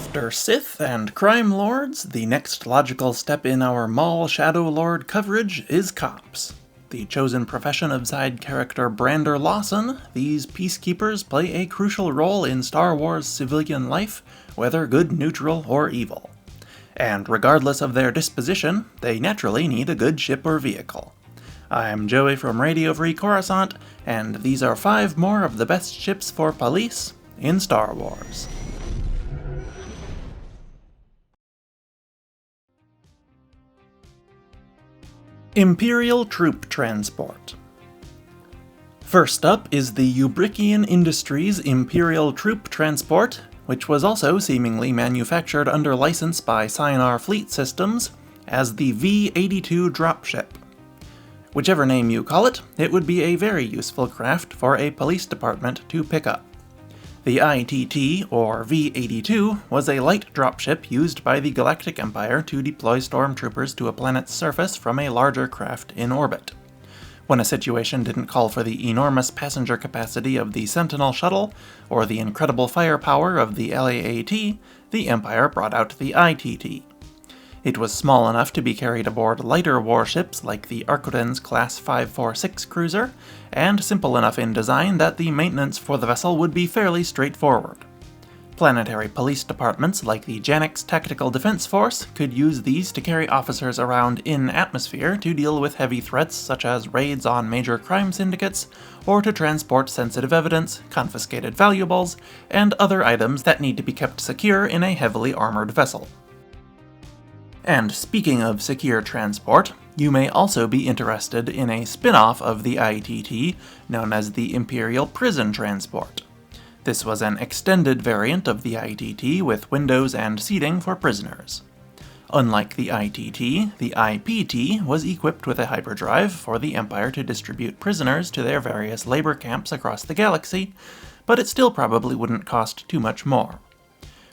After Sith and Crime Lords, the next logical step in our Maul Shadow Lord coverage is cops. The chosen profession of side character Brander Lawson, these peacekeepers play a crucial role in Star Wars civilian life, whether good, neutral, or evil. And regardless of their disposition, they naturally need a good ship or vehicle. I'm Joey from Radio Free Coruscant, and these are 5 more of the best ships for police in Star Wars. Imperial Troop Transport. First up is the Ubrikian Industries Imperial Troop Transport, which was also seemingly manufactured under license by Sienar Fleet Systems as the V-82 dropship. Whichever name you call it, it would be a very useful craft for a police department to pick up. The ITT, or V-82, was a light dropship used by the Galactic Empire to deploy stormtroopers to a planet's surface from a larger craft in orbit. When a situation didn't call for the enormous passenger capacity of the Sentinel shuttle, or the incredible firepower of the LAAT, the Empire brought out the ITT. It was small enough to be carried aboard lighter warships like the Arquitens Class 546 cruiser, and simple enough in design that the maintenance for the vessel would be fairly straightforward. Planetary police departments like the Janix Tactical Defense Force could use these to carry officers around in atmosphere to deal with heavy threats such as raids on major crime syndicates, or to transport sensitive evidence, confiscated valuables, and other items that need to be kept secure in a heavily armored vessel. And speaking of secure transport, you may also be interested in a spin-off of the ITT known as the Imperial Prison Transport. This was an extended variant of the ITT with windows and seating for prisoners. Unlike the ITT, the IPT was equipped with a hyperdrive for the Empire to distribute prisoners to their various labor camps across the galaxy, but it still probably wouldn't cost too much more.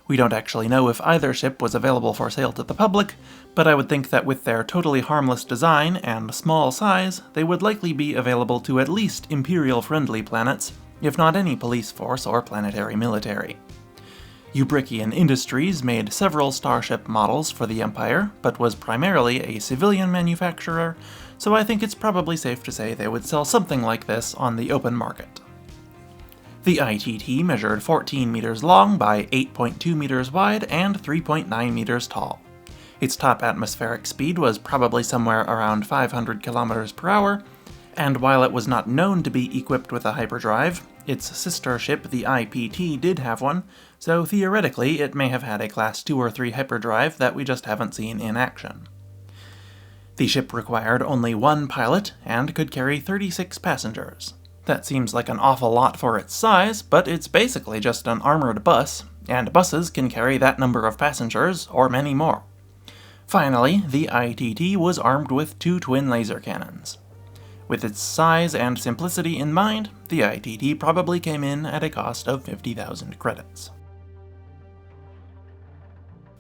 We don't actually know if either ship was available for sale to the public, but I would think that with their totally harmless design and small size, they would likely be available to at least Imperial-friendly planets, if not any police force or planetary military. Ubrikian Industries made several starship models for the Empire, but was primarily a civilian manufacturer, so I think it's probably safe to say they would sell something like this on the open market. The ITT measured 14 meters long by 8.2 meters wide and 3.9 meters tall. Its top atmospheric speed was probably somewhere around 500 kilometers per hour, and while it was not known to be equipped with a hyperdrive, its sister ship, the IPT, did have one, so theoretically it may have had a Class 2 or 3 hyperdrive that we just haven't seen in action. The ship required only one pilot and could carry 36 passengers. That seems like an awful lot for its size, but it's basically just an armored bus, and buses can carry that number of passengers, or many more. Finally, the ITT was armed with 2 twin laser cannons. With its size and simplicity in mind, the ITT probably came in at a cost of 50,000 credits.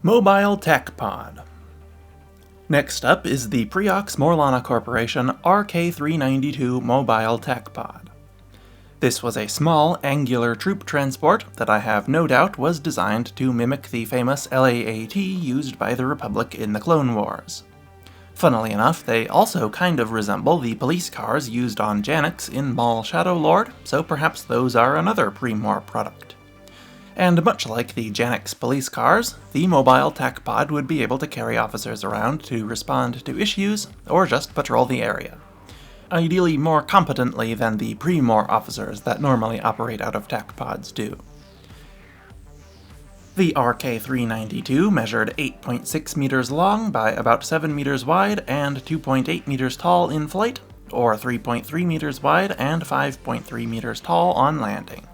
Mobile Tac-Pod. Next up is the Preox-Morlana Corporation RK-392 Mobile Tac-Pod. This was a small, angular troop transport that I have no doubt was designed to mimic the famous LAAT used by the Republic in the Clone Wars. Funnily enough, they also kind of resemble the police cars used on Janix in Maul Shadow Lord, so perhaps those are another Pre-Mor product. And much like the Janix police cars, the mobile Tac-Pod would be able to carry officers around to respond to issues, or just patrol the area. Ideally more competently than the Pre-Mor officers that normally operate out of Tac-Pods do. The RK-392 measured 8.6 meters long by about 7 meters wide and 2.8 meters tall in flight, or 3.3 meters wide and 5.3 meters tall on landing.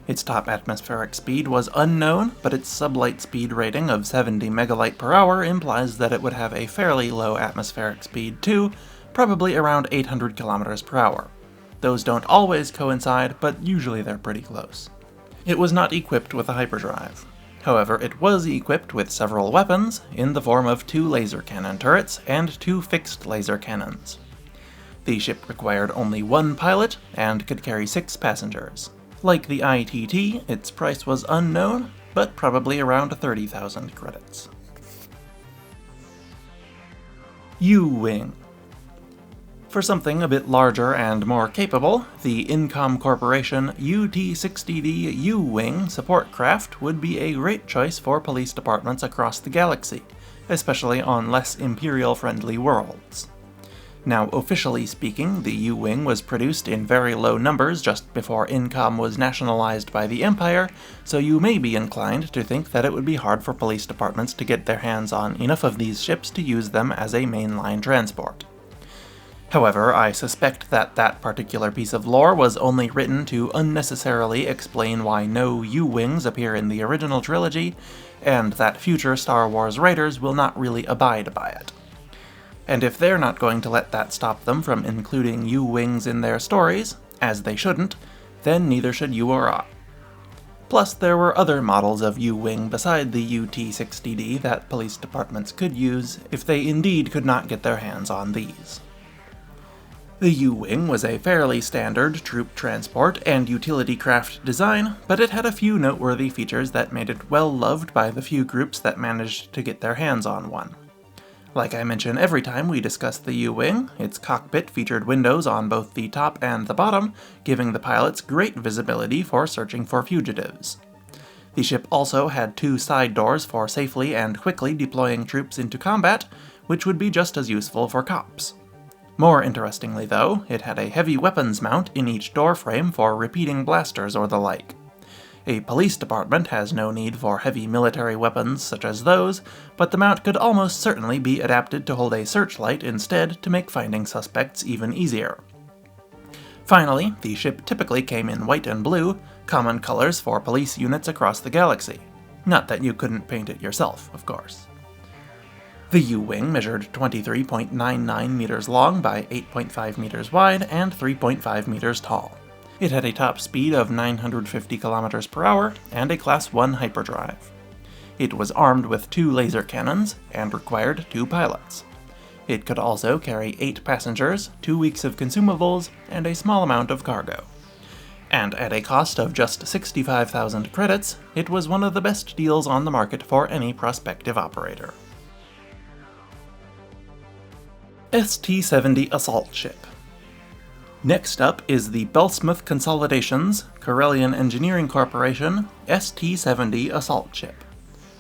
Its top atmospheric speed was unknown, but its sublight speed rating of 70 megalight per hour implies that it would have a fairly low atmospheric speed too, probably around 800 kilometers per hour. Those don't always coincide, but usually they're pretty close. It was not equipped with a hyperdrive. However, it was equipped with several weapons, in the form of 2 laser cannon turrets and 2 fixed laser cannons. The ship required only one pilot, and could carry 6 passengers. Like the ITT, its price was unknown, but probably around 30,000 credits. U-Wing. For something a bit larger and more capable, the Incom Corporation UT-60D U-Wing support craft would be a great choice for police departments across the galaxy, especially on less Imperial-friendly worlds. Now, officially speaking, the U-Wing was produced in very low numbers just before Incom was nationalized by the Empire, so you may be inclined to think that it would be hard for police departments to get their hands on enough of these ships to use them as a mainline transport. However, I suspect that that particular piece of lore was only written to unnecessarily explain why no U-Wings appear in the original trilogy, and that future Star Wars writers will not really abide by it. And if they're not going to let that stop them from including U-Wings in their stories, as they shouldn't, then neither should you or I. Plus, there were other models of U-Wing beside the UT-60D that police departments could use if they indeed could not get their hands on these. The U-Wing was a fairly standard troop transport and utility craft design, but it had a few noteworthy features that made it well loved by the few groups that managed to get their hands on one. Like I mention every time we discuss the U-Wing, its cockpit featured windows on both the top and the bottom, giving the pilots great visibility for searching for fugitives. The ship also had 2 side doors for safely and quickly deploying troops into combat, which would be just as useful for cops. More interestingly though, it had a heavy weapons mount in each doorframe for repeating blasters or the like. A police department has no need for heavy military weapons such as those, but the mount could almost certainly be adapted to hold a searchlight instead to make finding suspects even easier. Finally, the ship typically came in white and blue, common colors for police units across the galaxy. Not that you couldn't paint it yourself, of course. The U-Wing measured 23.99 meters long by 8.5 meters wide and 3.5 meters tall. It had a top speed of 950 kilometers per hour and a Class 1 hyperdrive. It was armed with 2 laser cannons and required 2 pilots. It could also carry 8 passengers, 2 weeks of consumables, and a small amount of cargo. And at a cost of just 65,000 credits, it was one of the best deals on the market for any prospective operator. ST-70 Assault Ship. Next up is the Belsmouth Consolidation's Corellian Engineering Corporation ST-70 Assault Ship.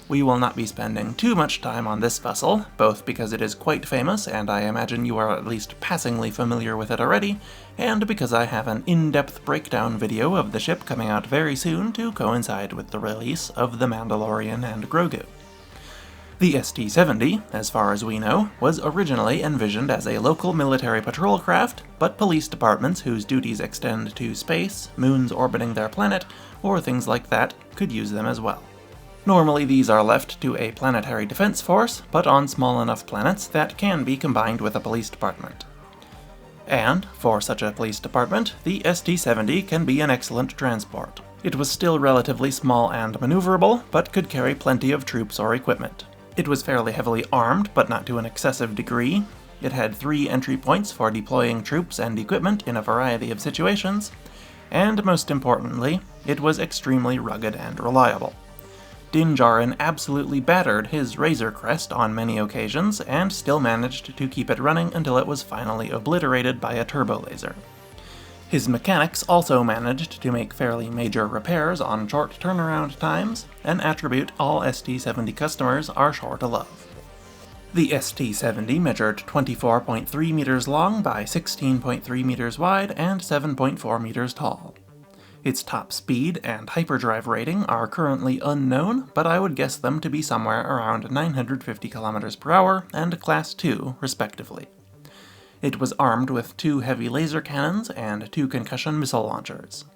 We will not be spending too much time on this vessel, both because it is quite famous and I imagine you are at least passingly familiar with it already, and because I have an in-depth breakdown video of the ship coming out very soon to coincide with the release of The Mandalorian and Grogu. The ST-70, as far as we know, was originally envisioned as a local military patrol craft, but police departments whose duties extend to space, moons orbiting their planet, or things like that could use them as well. Normally these are left to a planetary defense force, but on small enough planets that can be combined with a police department. And, for such a police department, the ST-70 can be an excellent transport. It was still relatively small and maneuverable, but could carry plenty of troops or equipment. It was fairly heavily armed, but not to an excessive degree. It had 3 entry points for deploying troops and equipment in a variety of situations, and most importantly, it was extremely rugged and reliable. Din Djarin absolutely battered his Razor Crest on many occasions, and still managed to keep it running until it was finally obliterated by a turbo laser. His mechanics also managed to make fairly major repairs on short turnaround times, an attribute all ST-70 customers are sure to love. The ST-70 measured 24.3 meters long by 16.3 meters wide and 7.4 meters tall. Its top speed and hyperdrive rating are currently unknown, but I would guess them to be somewhere around 950 km per hour and Class 2, respectively. It was armed with 2 heavy laser cannons and 2 concussion missile launchers.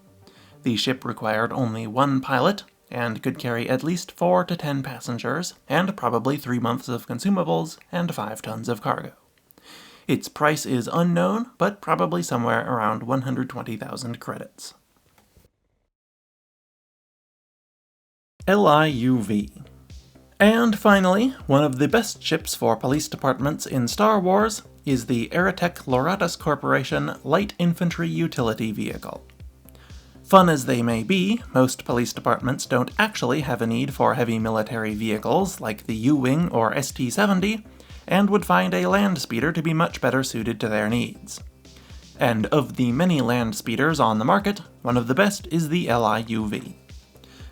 The ship required only 1 pilot, and could carry at least 4 to 10 passengers, and probably 3 months of consumables and 5 tons of cargo. Its price is unknown, but probably somewhere around 120,000 credits. LIUV. And finally, one of the best ships for police departments in Star Wars is the Aerotech Loratus Corporation Light Infantry Utility Vehicle. Fun as they may be, most police departments don't actually have a need for heavy military vehicles like the U-Wing or ST-70, and would find a land speeder to be much better suited to their needs. And of the many land speeders on the market, one of the best is the LIUV.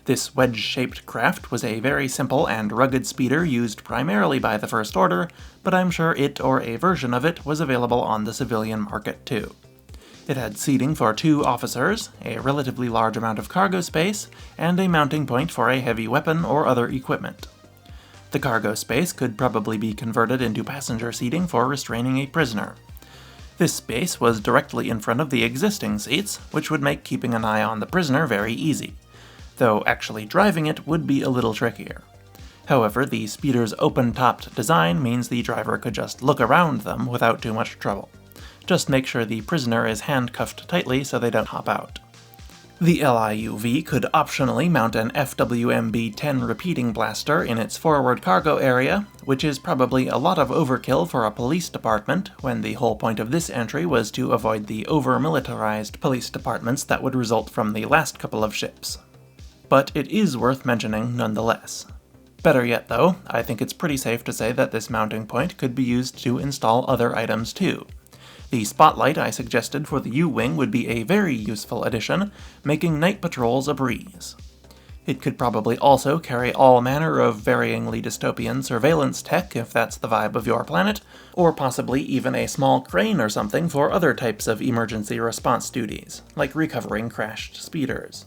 This wedge-shaped craft was a very simple and rugged speeder used primarily by the First Order, but I'm sure it or a version of it was available on the civilian market too. It had seating for 2 officers, a relatively large amount of cargo space, and a mounting point for a heavy weapon or other equipment. The cargo space could probably be converted into passenger seating for restraining a prisoner. This space was directly in front of the existing seats, which would make keeping an eye on the prisoner very easy, though actually driving it would be a little trickier. However, the speeder's open-topped design means the driver could just look around them without too much trouble. Just make sure the prisoner is handcuffed tightly so they don't hop out. The LIUV could optionally mount an FWMB-10 repeating blaster in its forward cargo area, which is probably a lot of overkill for a police department, when the whole point of this entry was to avoid the over-militarized police departments that would result from the last couple of ships. But it is worth mentioning nonetheless. Better yet though, I think it's pretty safe to say that this mounting point could be used to install other items too. The spotlight I suggested for the U-Wing would be a very useful addition, making night patrols a breeze. It could probably also carry all manner of varyingly dystopian surveillance tech if that's the vibe of your planet, or possibly even a small crane or something for other types of emergency response duties, like recovering crashed speeders.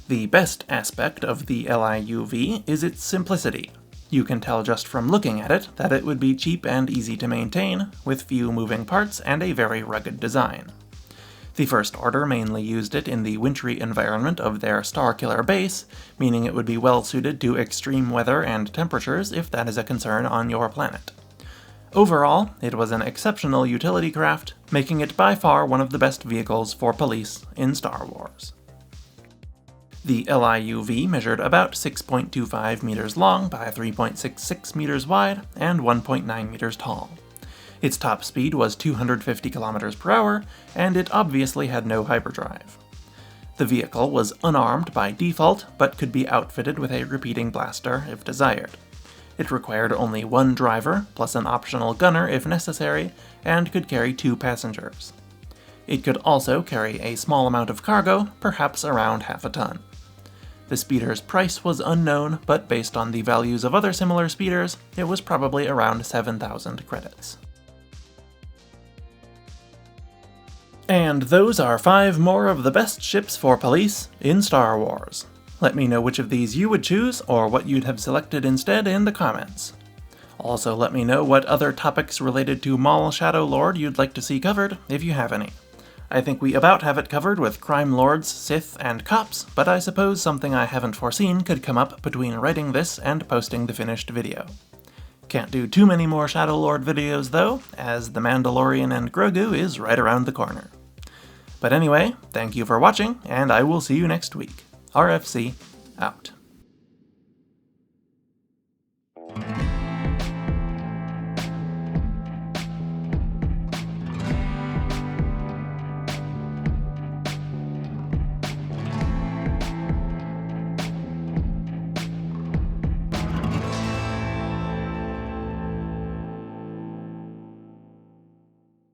The best aspect of the LIUV is its simplicity. You can tell just from looking at it that it would be cheap and easy to maintain, with few moving parts and a very rugged design. The First Order mainly used it in the wintry environment of their Starkiller base, meaning it would be well suited to extreme weather and temperatures if that is a concern on your planet. Overall, it was an exceptional utility craft, making it by far one of the best vehicles for police in Star Wars. The LIUV measured about 6.25 meters long by 3.66 meters wide and 1.9 meters tall. Its top speed was 250 kilometers per hour, and it obviously had no hyperdrive. The vehicle was unarmed by default, but could be outfitted with a repeating blaster if desired. It required only 1 driver, plus an optional gunner if necessary, and could carry 2 passengers. It could also carry a small amount of cargo, perhaps around half a ton. The speeder's price was unknown, but based on the values of other similar speeders, it was probably around 7,000 credits. And those are 5 more of the best ships for police in Star Wars. Let me know which of these you would choose, or what you'd have selected instead in the comments. Also let me know what other topics related to Maul Shadow Lord you'd like to see covered, if you have any. I think we about have it covered with crime lords, Sith, and cops, but I suppose something I haven't foreseen could come up between writing this and posting the finished video. Can't do too many more Shadow Lord videos though, as The Mandalorian and Grogu is right around the corner. But anyway, thank you for watching, and I will see you next week. RFC, out.